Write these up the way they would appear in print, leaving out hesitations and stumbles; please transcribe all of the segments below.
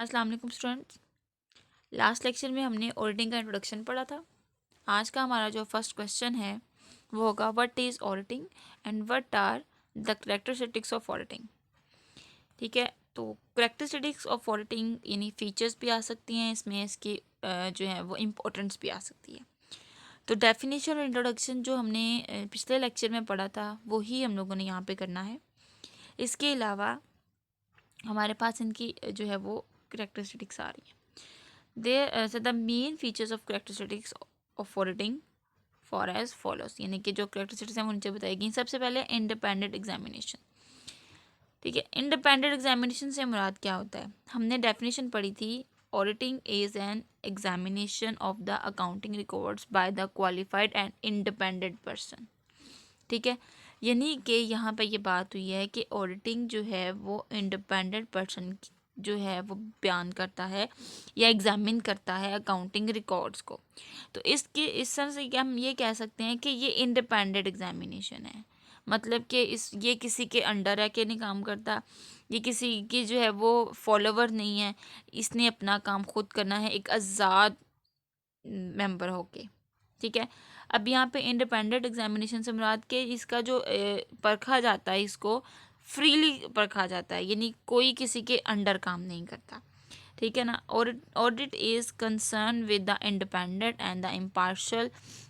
अस्सलाम वालेकुम students. Last lecture में हमने ऑडिटिंग का इंट्रोडक्शन पढ़ा था। आज का हमारा जो फर्स्ट क्वेश्चन है वो होगा what is auditing and what are the characteristics of auditing. ठीक है, तो कैरेक्टरिस्टिक्स ऑफ ऑडिटिंग यानी फीचर्स भी आ सकती हैं इसमें, इसकी जो है वो इम्पोर्टेंस भी आ सकती है। तो डेफिनेशन और इंट्रोडक्शन जो हमने पिछले लेक्चर में पढ़ा था वो ही हम लोगों ने यहाँ पे करना है। इसके अलावा हमारे पास इनकी जो है वो कैरेक्टरिस्टिक्स आ रही है। So the main features of characteristics of auditing for as follows, यानी कि जो characteristics हैं वो नीचे बताई गई। सबसे पहले इंडिपेंडेंट एग्जामिनेशन। ठीक है, इंडिपेंडेंट एग्जामिनेशन से मुराद क्या होता है? हमने डेफिनेशन पढ़ी थी, auditing is an examination of the accounting records by the qualified and independent person. ठीक है, यानी कि यहाँ पे ये बात हुई है कि ऑडिटिंग जो है वो इंडिपेंडेंट पर्सन जो है वो बयान करता है या एग्जामिन करता है अकाउंटिंग रिकॉर्ड्स को। तो इस तरह से हम ये कह सकते हैं कि ये इंडिपेंडेंट एग्जामिनेशन है। मतलब कि ये किसी के अंडर है कि नहीं काम करता, ये किसी की जो है वो फॉलोवर नहीं है, इसने अपना काम खुद करना है एक आज़ाद मेंबर होके। ठीक है, अब यहाँ पे इंडिपेंडेंट एग्जामिनेशन से मुराद के इसका जो परखा जाता है, इसको फ्रीली परखा जाता है, यानी कोई किसी के अंडर काम नहीं करता। ठीक है ना। Audit is concern with the independent and the impartial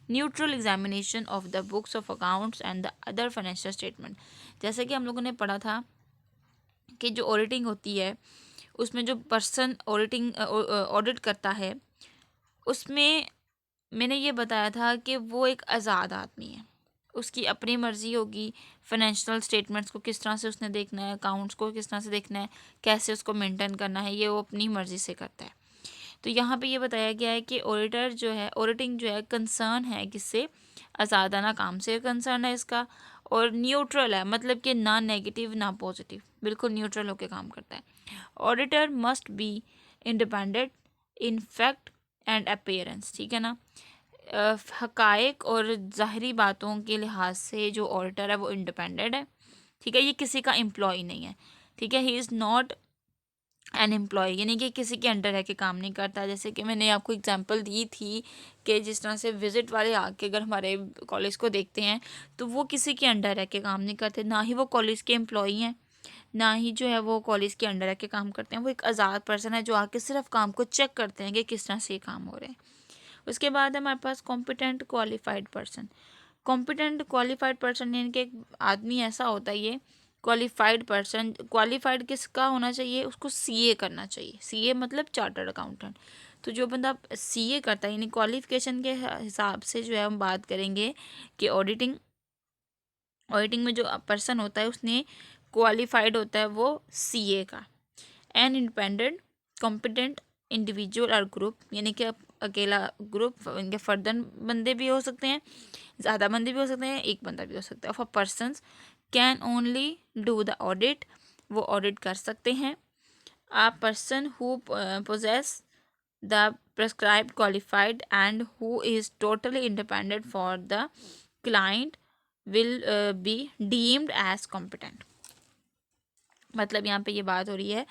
neutral examination of the books of accounts and the other financial statement. जैसे कि हम लोगों ने पढ़ा था कि जो ऑडिटिंग होती है उसमें जो पर्सन ऑडिटिंग ऑडिट करता है उसमें मैंने ये बताया था कि वो एक आज़ाद आदमी है, उसकी अपनी मर्ज़ी होगी फाइनेंशियल स्टेटमेंट्स को किस तरह से उसने देखना है, अकाउंट्स को किस तरह से देखना है, कैसे उसको मेंटेन करना है, ये वो अपनी मर्ज़ी से करता है। तो यहाँ पे ये बताया गया है कि ऑडिटर जो है, ऑडिटिंग जो है कंसर्न है किससे, आज़ादाना काम से कंसर्न है इसका, और न्यूट्रल है, मतलब कि ना नेगेटिव ना पॉजिटिव, बिल्कुल न्यूट्रल होकर काम करता है। Auditor must be independent in fact and appearance. ठीक है ना, हकायक और ज़ाहरी बातों के लिहाज से जो ऑडिटर है वो इंडिपेंडेंट है। ठीक है, ये किसी का एम्प्लॉय नहीं है। ठीक है, he is not an employ, यानी कि किसी के अंडर रह के काम नहीं करता। जैसे कि मैंने आपको एग्जांपल दी थी कि जिस तरह से विजिट वाले आके अगर हमारे कॉलेज को देखते हैं तो वो किसी के अंडर रह के काम नहीं करते, ना ही वो कॉलेज के एम्प्लॉई हैं, ना ही जो है वो कॉलेज के अंडर रह के काम करते हैं। वो एक आज़ाद पर्सन है जो आके सिर्फ काम को चेक करते हैं कि किस तरह से ये काम हो रहे हैं। उसके बाद हमारे पास competent qualified person. Competent qualified person यानी कि एक आदमी ऐसा होता है, ये क्वालिफाइड पर्सन, क्वालिफाइड किसका होना चाहिए, उसको सीए करना चाहिए। सीए मतलब चार्टर्ड अकाउंटेंट। तो जो बंदा सीए करता है, यानी क्वालिफिकेशन के हिसाब से जो है हम बात करेंगे कि ऑडिटिंग में जो पर्सन होता है उसने क्वालिफाइड होता है वो सीए का। एन इंडिपेंडेंट कॉम्पिटेंट इंडिविजुअल और ग्रुप, यानी कि अकेला ग्रुप, इनके फर्दन बंदे भी हो सकते हैं, ज़्यादा बंदे भी हो सकते हैं, एक बंदा भी हो सकता है। Of a persons can only do the audit, वो ऑडिट कर सकते हैं। A person who possess the prescribed qualified and who is totally independent for the client will be deemed as competent. मतलब यहाँ पे ये बात हो रही है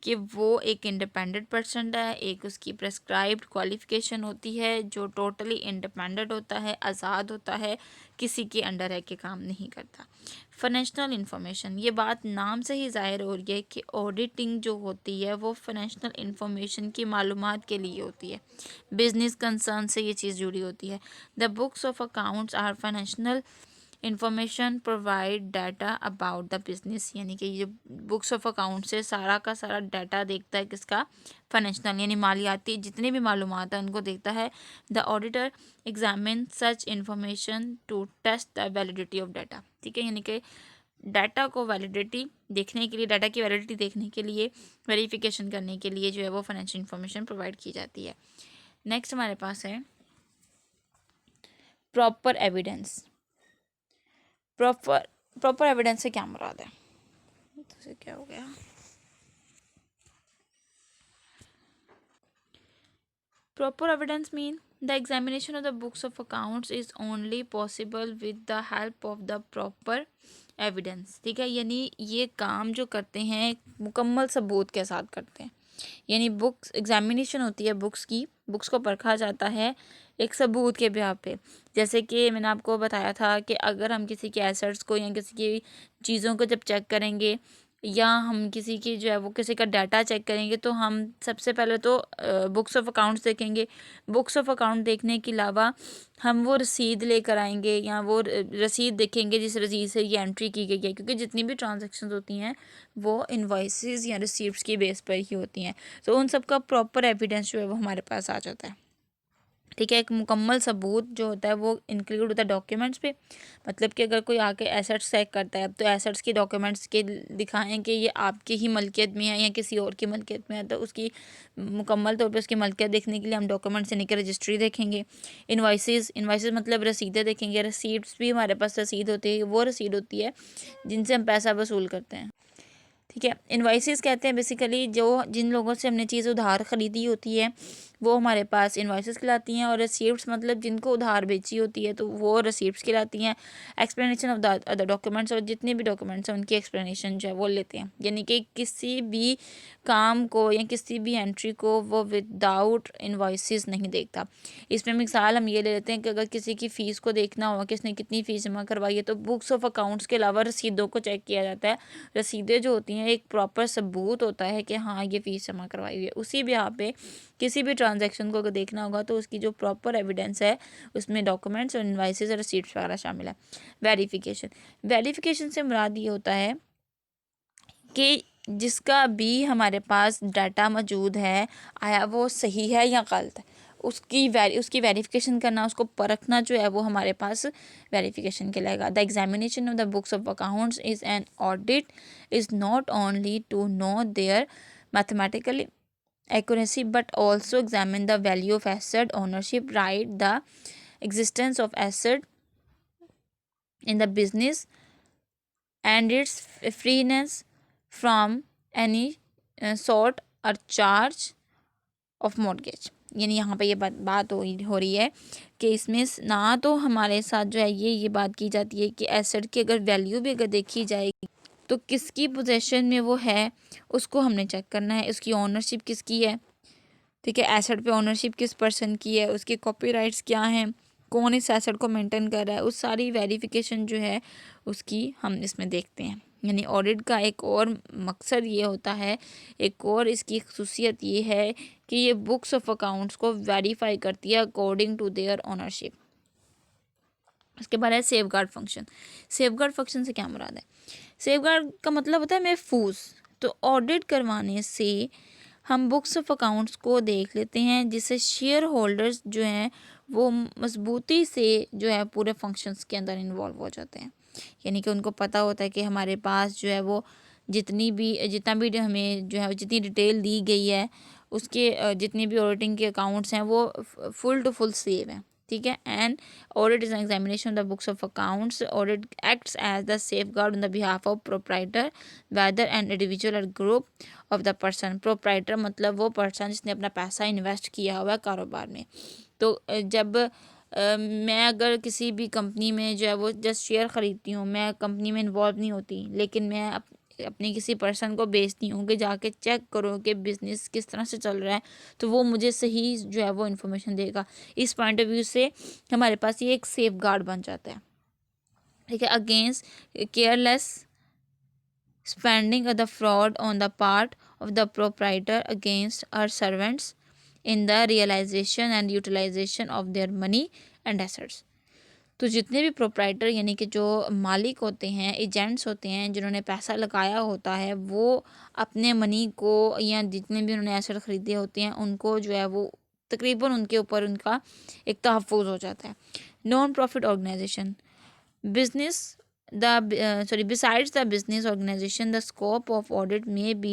कि वो एक इंडिपेंडेंट पर्सन है, एक उसकी प्रेस्क्राइब्ड क्वालिफिकेशन होती है, जो टोटली इंडिपेंडेंट होता है, आज़ाद होता है, किसी के अंडर रह के काम नहीं करता। फाइनेंशियल इंफॉर्मेशन, ये बात नाम से ही ज़ाहिर हो रही है कि ऑडिटिंग जो होती है वो फाइनेंशियल इंफॉर्मेशन की मालूमात के लिए होती है, बिजनेस कंसर्न से ये चीज़ जुड़ी होती है। The books of accounts are financial information provide data about the business, यानी कि ये बुक्स ऑफ अकाउंट से सारा का सारा डाटा देखता है किसका, फाइनेंशियल यानी मालियाती जितनी भी मालूमात है उनको देखता है। The auditor examine such information to test the validity of data. ठीक है, यानी कि डाटा को वैलिडिटी देखने के लिए, डाटा की वैलिडिटी देखने के लिए, वेरिफिकेशन करने के लिए जो है वो फाइनेंशियल इंफॉर्मेशन प्रोवाइड की जाती है। नेक्स्ट हमारे पास है प्रॉपर एविडेंस। प्रॉपर एविडेंस से क्या मुराद है, तो क्या हो गया, proper evidence mean the examination of the books of accounts is only possible with the help of the proper evidence. ठीक है, यानी ये काम जो करते हैं मुकम्मल सबूत के साथ करते हैं। यानी बुक्स एग्जामिनेशन होती है बुक्स की, बुक्स को परखा जाता है एक सबूत के बिहाफ पे। जैसे कि मैंने आपको बताया था कि अगर हम किसी के एसेट्स को या किसी की चीज़ों को जब चेक करेंगे या हम किसी की जो है वो किसी का डाटा चेक करेंगे तो हम सबसे पहले तो बुक्स ऑफ अकाउंट्स देखेंगे। बुक्स ऑफ अकाउंट देखने के अलावा हम वो रसीद लेकर आएंगे या वो रसीद देखेंगे जिस रसीद से ये एंट्री की गई है, क्योंकि जितनी भी ट्रांजैक्शंस होती हैं वो इनवॉइसेस या रिसीप्ट्स की बेस पर ही होती हैं। तो उन सब का प्रॉपर एविडेंस जो है वो हमारे पास आ जाता है। ठीक है, एक मुकम्मल सबूत जो होता है वो इंक्लूड होता है डॉक्यूमेंट्स पे। मतलब कि अगर कोई आके एसेट्स चेक करता है तो एसेट्स के डॉक्यूमेंट्स के दिखाएं कि ये आपके ही मलकियत में है या किसी और की मलकियत में है, तो उसकी मुकम्मल तौर पे उसकी मलकियत देखने के लिए हम डॉक्यूमेंट्स यानी कि रजिस्ट्री देखेंगे। इन्वाइसेस मतलब रसीदें देखेंगे। रसीट्स भी हमारे पास रसीद होती है, वो रसीद होती है जिनसे हम पैसा वसूल करते हैं। ठीक है, इन्वाइसेस कहते हैं बेसिकली जो जिन लोगों से हमने चीज़ उधार ख़रीदी होती है वो हमारे पास इन्वाइसेस कहलाती हैं। और रिसीप्ट्स मतलब जिनको उधार बेची होती है तो वो रिसीप्ट्स कहलाती हैं। Explanation of the other documents, और जितने भी डॉक्यूमेंट्स हैं उनकी एक्सप्लेनेशन जो है वो लेते हैं। यानी कि किसी भी काम को या किसी भी एंट्री को वो विदाउट इन्वाइसेस नहीं देखता। इसमें मिसाल हम ये ले लेते हैं कि अगर किसी की फ़ीस को देखना हो, किसने कितनी फ़ीस जमा करवाई है, तो बुक्स ऑफ अकाउंट्स के अलावा रसीदों को चेक किया जाता है। रसीदें जो होती हैं एक प्रॉपर सबूत होता है कि हाँ ये फ़ीस जमा करवाई हुई है। उसी भी यहाँ पे किसी भी ट्रांजैक्शन को अगर देखना होगा तो उसकी जो प्रॉपर एविडेंस है उसमें डॉक्यूमेंट्स और इन्वाइसेस और रसीट्स वगैरह शामिल है। वेरिफिकेशन से मुराद ये होता है कि जिसका भी हमारे पास डाटा मौजूद है आया वो सही है या गलत है, उसकी वेरिफिकेशन करना, उसको परखना जो है वो हमारे पास वेरिफिकेशन कहलाएगा। The examination of the books of accounts is an audit is not only to know their mathematical accuracy but also examine the value of asset ownership right, the existence of asset in the business and its freeness from any sort or charge of mortgage। यानी यहाँ पे ये बात हो रही है कि इसमें ना तो हमारे साथ जो है ये बात की जाती है कि एसेट की अगर वैल्यू भी अगर देखी जाएगी तो किसकी पोजेशन में वो है उसको हमने चेक करना है, उसकी ओनरशिप किसकी है। ठीक है, एसेट पे ओनरशिप किस पर्सन की है, उसके कॉपीराइट्स क्या हैं, कौन इस एसेट को मेंटेन कर रहा है, उस सारी वेरिफिकेशन जो है उसकी हम इसमें देखते हैं। यानी ऑडिट का एक और मकसद ये होता है, एक और इसकी खसूसियत ये है कि ये बुक्स ऑफ अकाउंट्स को वेरीफाई करती है अकॉर्डिंग टू देयर ओनरशिप। उसके बाद है safe guard function. Safe guard function से क्या मुराद है? सेफ गार्ड का मतलब होता है महफूज। तो ऑडिट करवाने से हम बुक्स ऑफ अकाउंट्स को देख लेते हैं जिससे शेयर होल्डर्स जो हैं वो मजबूती से जो है पूरे फंक्शंस के अंदर इन्वॉल्व हो जाते हैं। यानी कि उनको पता होता है कि हमारे पास जो है वो जितना भी हमें जो है जितनी डिटेल दी गई है उसके जितने भी ऑडिटिंग के अकाउंट्स हैं वो फुल टू फुल सेव हैं। ठीक है, and audit is an examination of the books of accounts. Audit acts as the safeguard on the behalf of proprietor whether and individual और group of the person. Proprietor मतलब वो person जिसने अपना पैसा invest किया हुआ है कारोबार में। तो जब मैं अगर किसी भी कंपनी में जो है वो जस्ट शेयर ख़रीदती हूँ, मैं कंपनी में इन्वॉल्व नहीं होती, लेकिन मैं अपने किसी पर्सन को बेचती हूँ कि जाके चेक करो कि बिज़नेस किस तरह से चल रहा है, तो वो मुझे सही जो है वो इन्फॉर्मेशन देगा। इस पॉइंट ऑफ व्यू से हमारे पास ये एक सेफ गार्ड बन जाता है। ठीक है, against careless spending or the fraud on the part of the proprietor against our servants in the realization and utilization of their money and assets। तो जितने भी प्रोप्राइटर यानी कि जो मालिक होते हैं, एजेंट्स होते हैं, जिन्होंने पैसा लगाया होता है, वो अपने मनी को या जितने भी उन्होंने एसेट ख़रीदे होते हैं उनको जो है वो तकरीबन उनके ऊपर उनका एक तहफ़्फ़ुज़ हो जाता है। Non profit organisation business besides the business organization, the scope of audit may be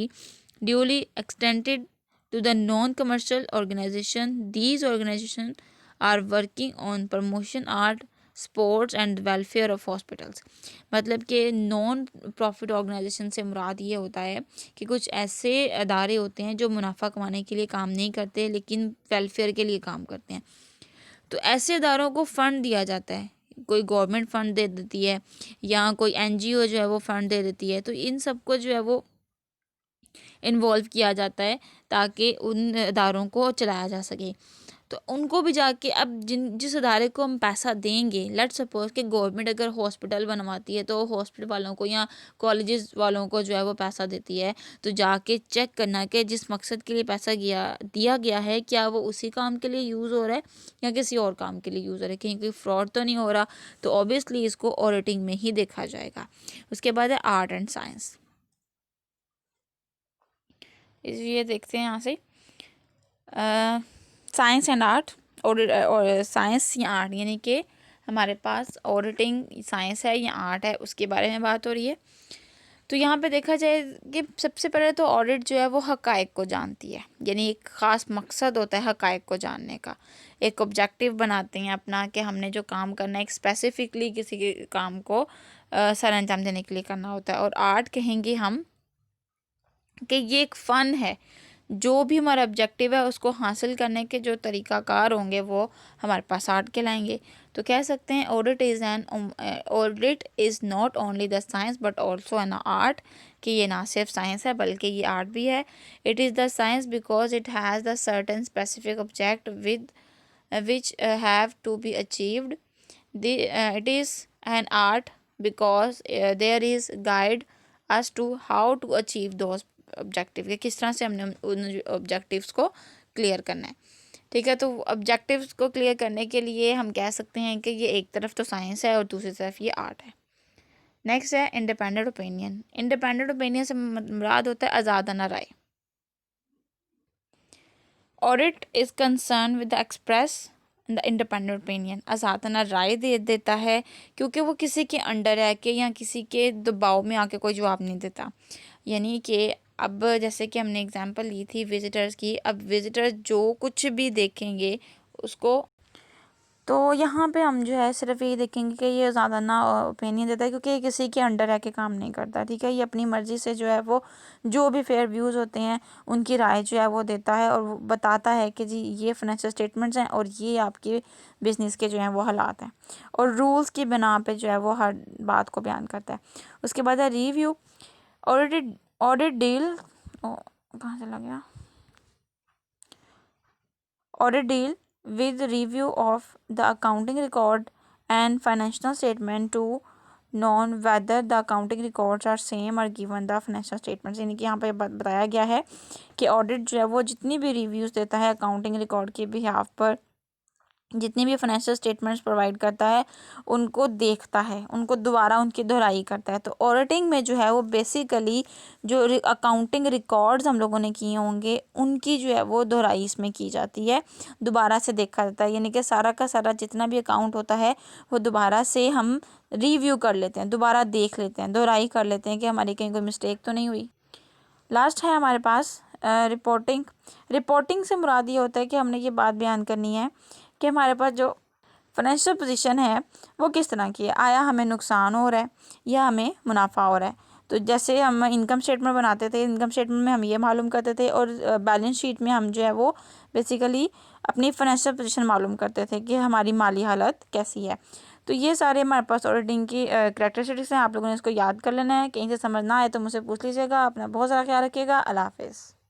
duly extended to the non-commercial organization. These organizations are working on promotion, art, sports and welfare of hospitals. मतलब कि non profit organisation से मुराद ये होता है कि कुछ ऐसे अदारे होते हैं जो मुनाफा कमाने के लिए काम नहीं करते लेकिन वेलफेयर के लिए काम करते हैं। तो ऐसे अदारों को फ़ंड दिया जाता है, कोई गवर्नमेंट फ़ंड दे देती है या कोई एनजीओ जो है वो फ़ंड दे देती है। तो इन सबको जो है वो इन्वॉल्व किया जाता है ताकि उन इदारों को चलाया जा सके। तो उनको भी जाके अब जिस इदारे को हम पैसा देंगे, लेट सपोज कि गवर्नमेंट अगर हॉस्पिटल बनवाती है तो हॉस्पिटल वालों को या कॉलेजेस वालों को जो है वो पैसा देती है, तो जाके चेक करना कि जिस मकसद के लिए पैसा दिया गया है क्या वो उसी काम के लिए यूज़ हो रहा है या किसी और काम के लिए यूज़ हो रहा है, कहीं कोई फ्रॉड तो नहीं हो रहा। तो ऑब्वियसली इसको ऑडिटिंग में ही देखा जाएगा। उसके बाद है आर्ट एंड साइंस। ये देखते हैं यहाँ से साइंस एंड आर्ट और साइंस या आर्ट, यानी कि हमारे पास ऑडिटिंग साइंस है या आर्ट है, उसके बारे में बात हो रही है। तो यहाँ पे देखा जाए कि सबसे पहले तो ऑडिट जो है वो हकायक को जानती है, यानी एक ख़ास मकसद होता है हकायक को जानने का। एक ऑब्जेक्टिव बनाते हैं अपना कि हमने जो काम करना है एक स्पेसिफिकली किसी के काम को सर अंजाम देने के लिए करना होता है। और आर्ट कहेंगे हम कि ये एक फ़न है, जो भी हमारा ऑब्जेक्टिव है उसको हासिल करने के जो तरीक़ाकार होंगे वो हमारे पास आर्ट के लाएंगे। तो कह सकते हैं audit is not only the science but also an art, कि ये ना सिर्फ साइंस है बल्कि ये आर्ट भी है। It is the science because it has the certain specific object with which have to be achieved. It is an art because there is guide us to how to achieve those objective, कि किस तरह से हमने उन objectives को clear करना है। ठीक है, तो ऑब्जेक्टिव्स को क्लियर करने के लिए हम कह सकते हैं कि ये एक तरफ तो साइंस है और दूसरी तरफ ये आर्ट है। नेक्स्ट है इंडिपेंडेंट ओपिनियन। इंडिपेंडेंट ओपिनियन से मुराद होता है आज़ादाना राय। Audit is concern with the express the independent opinion. आज़ादाना राय देता है क्योंकि वो किसी के अंडर है कि या किसी के दबाव में आके कोई जवाब नहीं देता। यानी कि अब जैसे कि हमने एग्जांपल ली थी विज़िटर्स की, अब विज़िटर जो कुछ भी देखेंगे उसको, तो यहाँ पे हम जो है सिर्फ यही देखेंगे कि ये ज़्यादा ना ओपिनियन देता है क्योंकि ये किसी के अंडर रह के काम नहीं करता। ठीक है, ये अपनी मर्ज़ी से जो है वो जो भी फेयर व्यूज़ होते हैं उनकी राय जो है वो देता है और वो बताता है कि जी ये फाइनेंशियल स्टेटमेंट्स हैं और ये आपके बिज़नेस के जो हैं वो हालात हैं, और रूल्स की बिना पे जो है वो हर बात को बयान करता है। उसके बाद है रिव्यू। ऑडिट डील कहाँ चला गया audit deal with review of the accounting record and financial statement to known whether the accounting records are same or given the financial statements। यानी कि यहाँ पे बताया गया है कि ऑडिट जो है वो जितनी भी रिव्यूज़ देता है अकाउंटिंग रिकॉर्ड के बिहाफ पर, जितनी भी फाइनेंशियल स्टेटमेंट्स प्रोवाइड करता है उनको देखता है, उनको दोबारा उनकी दोहराई करता है। तो ऑडिटिंग में जो है वो बेसिकली जो अकाउंटिंग रिकॉर्ड्स हम लोगों ने किए होंगे उनकी जो है वो दोहराई इसमें की जाती है, दोबारा से देखा जाता है। यानी कि सारा का सारा जितना भी अकाउंट होता है वो दोबारा से हम रिव्यू कर लेते हैं, दोबारा देख लेते हैं, दोहराई कर लेते हैं कि हमारी कहीं कोई मिस्टेक तो नहीं हुई। लास्ट है हमारे पास रिपोर्टिंग। रिपोर्टिंग से मुराद ये होता है कि हमने ये बात बयान करनी है कि हमारे पास जो फाइनेंशियल पोजीशन है वो किस तरह की है, आया हमें नुकसान हो रहा है या हमें मुनाफा हो रहा है। तो जैसे हम इनकम स्टेटमेंट बनाते थे, इनकम स्टेटमेंट में हम ये मालूम करते थे और बैलेंस शीट में हम जो है वो बेसिकली अपनी फाइनेंशियल पोजीशन मालूम करते थे कि हमारी माली हालत कैसी है। तो ये सारे हमारे पास ऑडिटिंग की करैक्टरिस्टिक्स हैं। आप लोगों ने इसको याद कर लेना है, कहीं से समझ ना आए तो मुझसे पूछ लीजिएगा। अपना बहुत सारा ख्याल रखिएगा। अल्लाह हाफिज़।